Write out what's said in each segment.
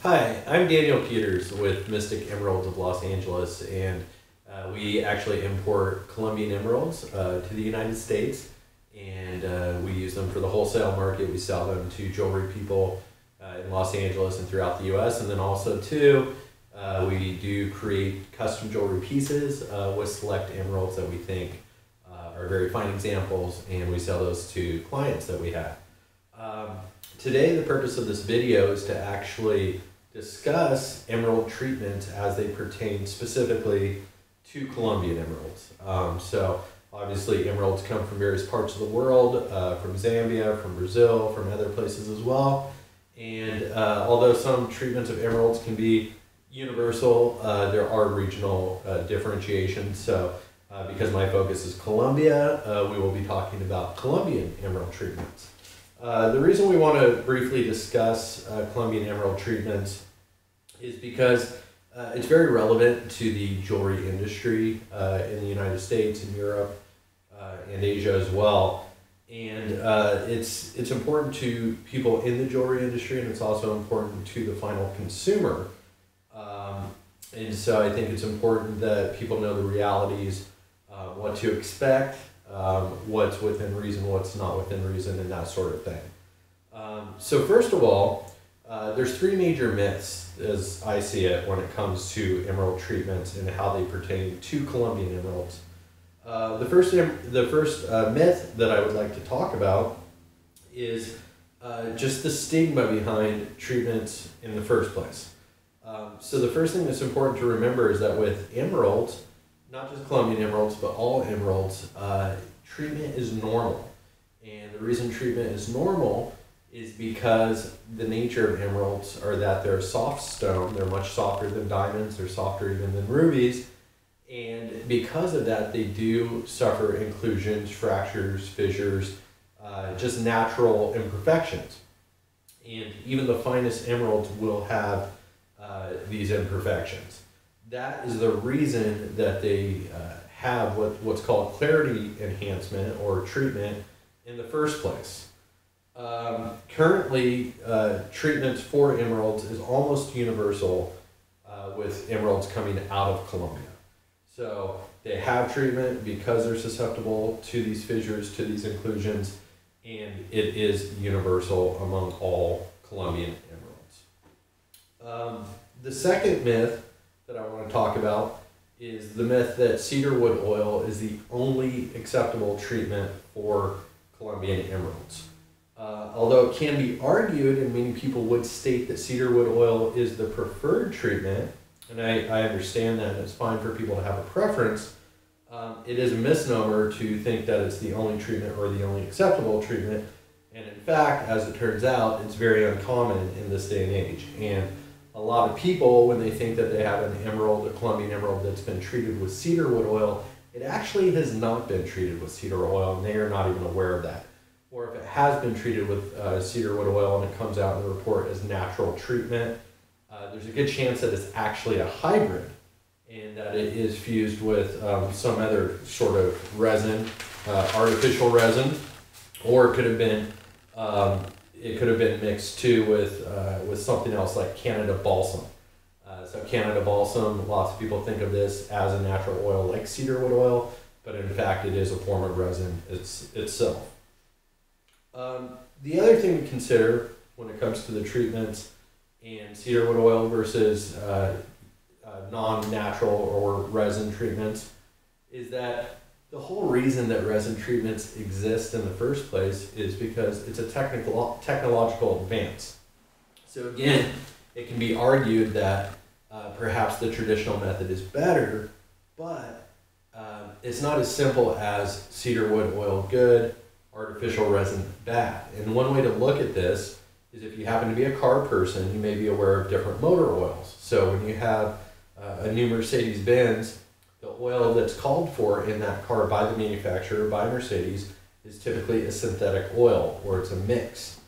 Hi, I'm Daniel Peters with Mystic Emeralds of Los Angeles, and we actually import Colombian emeralds to the United States, and we use them for the wholesale market. We sell them to jewelry people in Los Angeles and throughout the U.S., and then also too, we do create custom jewelry pieces with select emeralds that we think are very fine examples, and we sell those to clients that we have. Today, the purpose of this video is to actually discuss emerald treatment as they pertain specifically to Colombian emeralds. So obviously emeralds come from various parts of the world, from Zambia, from Brazil, from other places as well. And although some treatments of emeralds can be universal, there are regional differentiations. So because my focus is Colombia, we will be talking about Colombian emerald treatments. The reason we want to briefly discuss Colombian emerald treatments is because it's very relevant to the jewelry industry in the United States and Europe and Asia as well. And it's important to people in the jewelry industry, and it's also important to the final consumer. And so I think it's important that people know the realities, what to expect, what's within reason, what's not within reason, and that sort of thing. So first of all, there's three major myths, as I see it, when it comes to emerald treatments and how they pertain to Colombian emeralds. The first myth that I would like to talk about is just the stigma behind treatments in the first place. So the first thing that's important to remember is that with emeralds, not just Colombian emeralds, but all emeralds, treatment is normal. And the reason treatment is normal is because the nature of emeralds are that they're soft stone, they're much softer than diamonds, they're softer even than rubies, and because of that they do suffer inclusions, fractures, fissures, just natural imperfections. And even the finest emeralds will have these imperfections. That is the reason that they have what's called clarity enhancement or treatment in the first place. Currently, treatments for emeralds is almost universal with emeralds coming out of Colombia. So they have treatment because they're susceptible to these fissures, to these inclusions, and it is universal among all Colombian emeralds. The second myth that I want to talk about is the myth that cedarwood oil is the only acceptable treatment for Colombian emeralds. Although it can be argued, and many people would state that cedarwood oil is the preferred treatment, and I understand that, and it's fine for people to have a preference, it is a misnomer to think that it's the only treatment or the only acceptable treatment, and in fact, as it turns out, it's very uncommon in this day and age. And a lot of people, when they think that they have an emerald, a Colombian emerald that's been treated with cedarwood oil, it actually has not been treated with cedar oil, and they are not even aware of that. Or if it has been treated with cedarwood oil and it comes out in the report as natural treatment, there's a good chance that it's actually a hybrid and that it is fused with some other sort of resin, artificial resin, or it could have been mixed too with something else like Canada balsam. So Canada balsam, lots of people think of this as a natural oil like cedarwood oil, but in fact it is a form of resin itself. The other thing to consider when it comes to the treatments and cedarwood oil versus non-natural or resin treatments is that the whole reason that resin treatments exist in the first place is because it's a technological advance. So again, it can be argued that perhaps the traditional method is better, but it's not as simple as cedarwood oil good, artificial resin bad. And one way to look at this is if you happen to be a car person, you may be aware of different motor oils. So when you have a new Mercedes-Benz, the oil that's called for in that car by the manufacturer, by Mercedes, is typically a synthetic oil, or it's a mix.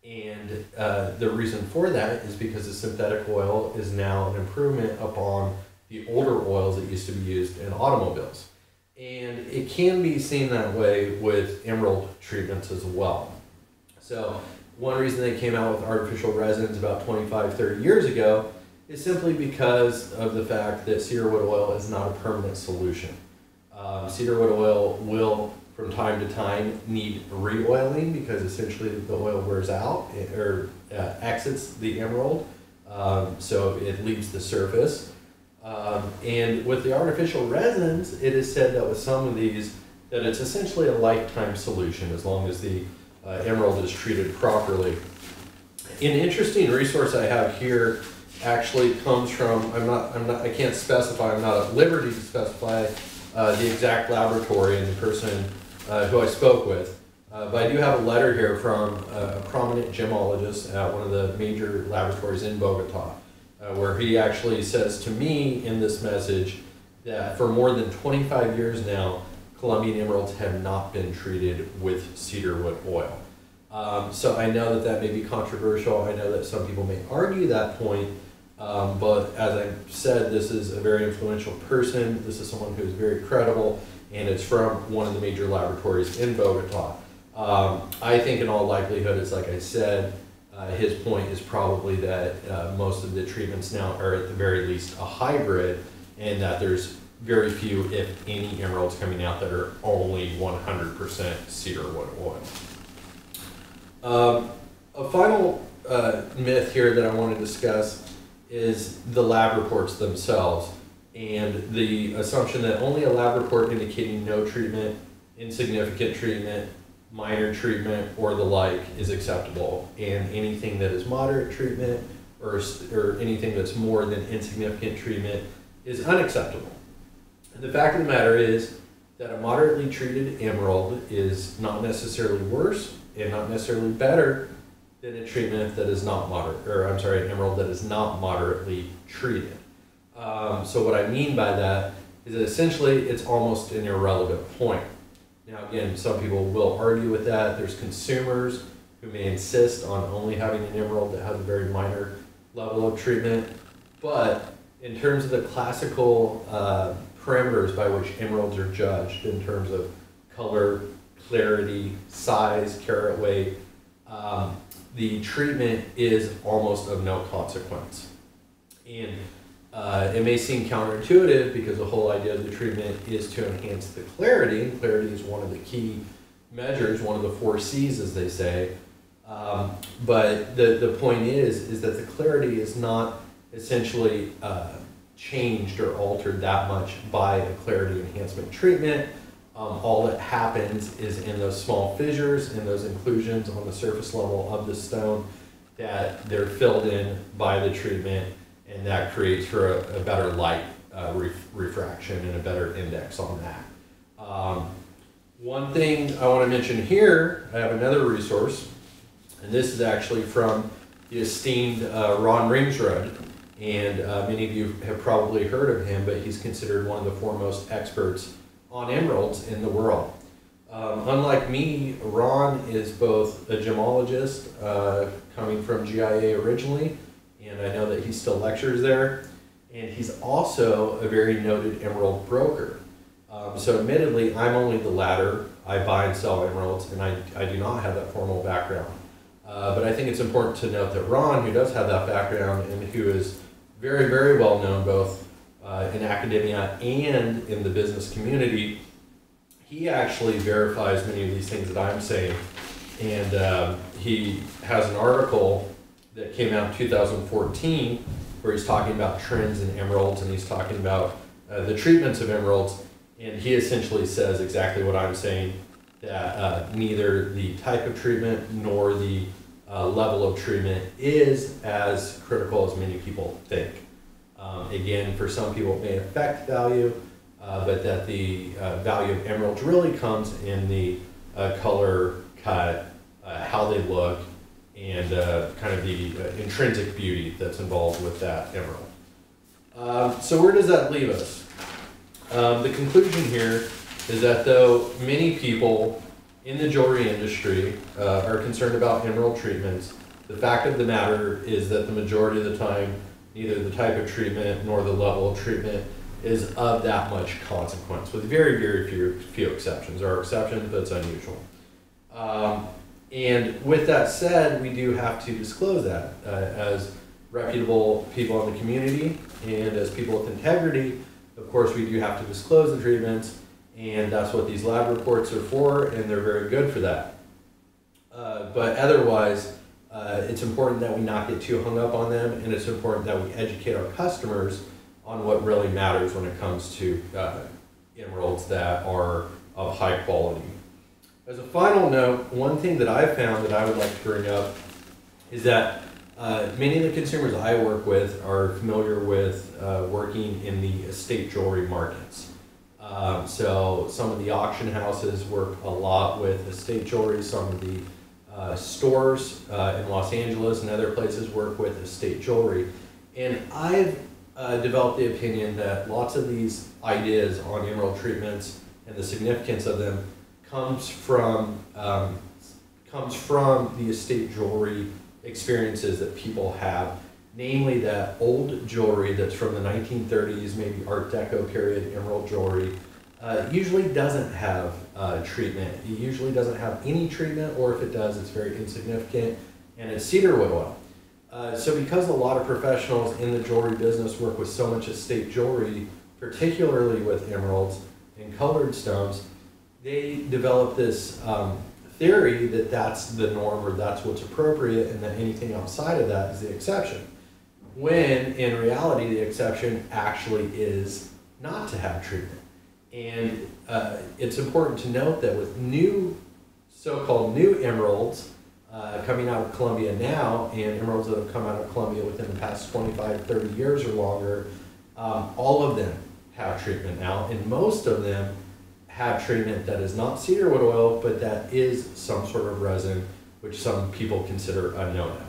And the reason for that is because the synthetic oil is now an improvement upon the older oils that used to be used in automobiles. And it can be seen that way with emerald treatments as well. So one reason they came out with artificial resins about 25, 30 years ago is simply because of the fact that cedarwood oil is not a permanent solution. Cedarwood oil will, from time to time, need re-oiling because essentially the oil wears out or exits the emerald, so it leaves the surface. And with the artificial resins, it is said that with some of these, that it's essentially a lifetime solution as long as the emerald is treated properly. An interesting resource I have here actually comes from, I can't specify, I'm not at liberty to specify the exact laboratory and the person who I spoke with. But I do have a letter here from a prominent gemologist at one of the major laboratories in Bogota, where he actually says to me in this message that for more than 25 years now, Colombian emeralds have not been treated with cedarwood oil. So I know that that may be controversial. I know that some people may argue that point, but as I said, this is a very influential person. This is someone who is very credible, and it's from one of the major laboratories in Bogota. I think in all likelihood, it's like I said, his point is probably that most of the treatments now are at the very least a hybrid, and that there's very few, if any, emeralds coming out that are only 100% cedarwood oil. A final myth here that I want to discuss is the lab reports themselves, and the assumption that only a lab report indicating no treatment, insignificant treatment, minor treatment, or the like is acceptable, and anything that is moderate treatment or anything that's more than insignificant treatment is unacceptable. And the fact of the matter is that a moderately treated emerald is not necessarily worse and not necessarily better than a treatment that is not an emerald that is not moderately treated. So what I mean by that is that essentially it's almost an irrelevant point. Now again, some people will argue with that. There's consumers who may insist on only having an emerald that has a very minor level of treatment, but in terms of the classical parameters by which emeralds are judged in terms of color, clarity, size, carat weight, the treatment is almost of no consequence. And it may seem counterintuitive because the whole idea of the treatment is to enhance the clarity, and clarity is one of the key measures, one of the 4 C's as they say. But the point is that the clarity is not essentially changed or altered that much by a clarity enhancement treatment. All that happens is in those small fissures, in those inclusions on the surface level of the stone, that they're filled in by the treatment, and that creates for a better light refraction and a better index on that. One thing I want to mention here, I have another resource, and this is actually from the esteemed Ron Ringsrud, and many of you have probably heard of him, but he's considered one of the foremost experts on emeralds in the world. Unlike me, Ron is both a gemologist, coming from GIA originally, and I know that he still lectures there, and he's also a very noted emerald broker. So admittedly, I'm only the latter. I buy and sell emeralds, and I do not have that formal background. But I think it's important to note that Ron, who does have that background and who is very, very well known both in academia and in the business community, he actually verifies many of these things that I'm saying. And he has an article that came out in 2014 where he's talking about trends in emeralds, and he's talking about the treatments of emeralds, and he essentially says exactly what I'm saying, that neither the type of treatment nor the level of treatment is as critical as many people think. Again, for some people it may affect value, but that the value of emeralds really comes in the color, cut, how they look, and kind of the intrinsic beauty that's involved with that emerald. So where does that leave us? The conclusion here is that though many people in the jewelry industry are concerned about emerald treatments, the fact of the matter is that the majority of the time, neither the type of treatment nor the level of treatment is of that much consequence, with very, very few exceptions. There are exceptions, but it's unusual. And with that said, we do have to disclose that as reputable people in the community and as people with integrity. Of course, we do have to disclose the treatments, and that's what these lab reports are for, and they're very good for that. But otherwise, it's important that we not get too hung up on them, and it's important that we educate our customers on what really matters when it comes to emeralds that are of high quality. As a final note, one thing that I've found that I would like to bring up is that many of the consumers I work with are familiar with working in the estate jewelry markets. So some of the auction houses work a lot with estate jewelry. Some of the stores in Los Angeles and other places work with estate jewelry. And I've developed the opinion that lots of these ideas on emerald treatments and the significance of them comes from the estate jewelry experiences that people have, namely that old jewelry that's from the 1930s, maybe Art Deco period emerald jewelry, usually doesn't have treatment. It usually doesn't have any treatment, or if it does, it's very insignificant, and it's cedarwood oil. So because a lot of professionals in the jewelry business work with so much estate jewelry, particularly with emeralds and colored stones, they develop this theory that that's the norm or that's what's appropriate, and that anything outside of that is the exception. When in reality, the exception actually is not to have treatment. And it's important to note that with new, so-called new emeralds coming out of Colombia now, and emeralds that have come out of Colombia within the past 25, 30 years or longer, all of them have treatment now, and most of them have treatment that is not cedarwood oil, but that is some sort of resin, which some people consider a no-no.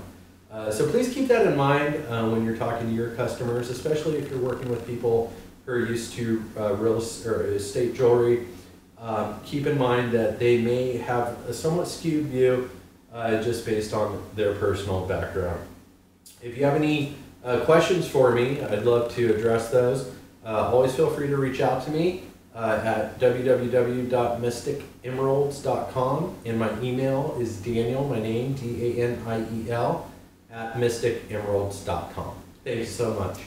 So please keep that in mind when you're talking to your customers, especially if you're working with people who are used to real or estate jewelry. Keep in mind that they may have a somewhat skewed view just based on their personal background. If you have any questions for me, I'd love to address those. Always feel free to reach out to me at www.mysticemeralds.com, and my email is Daniel, my name, Daniel, @mysticemeralds.com. Thank you so much.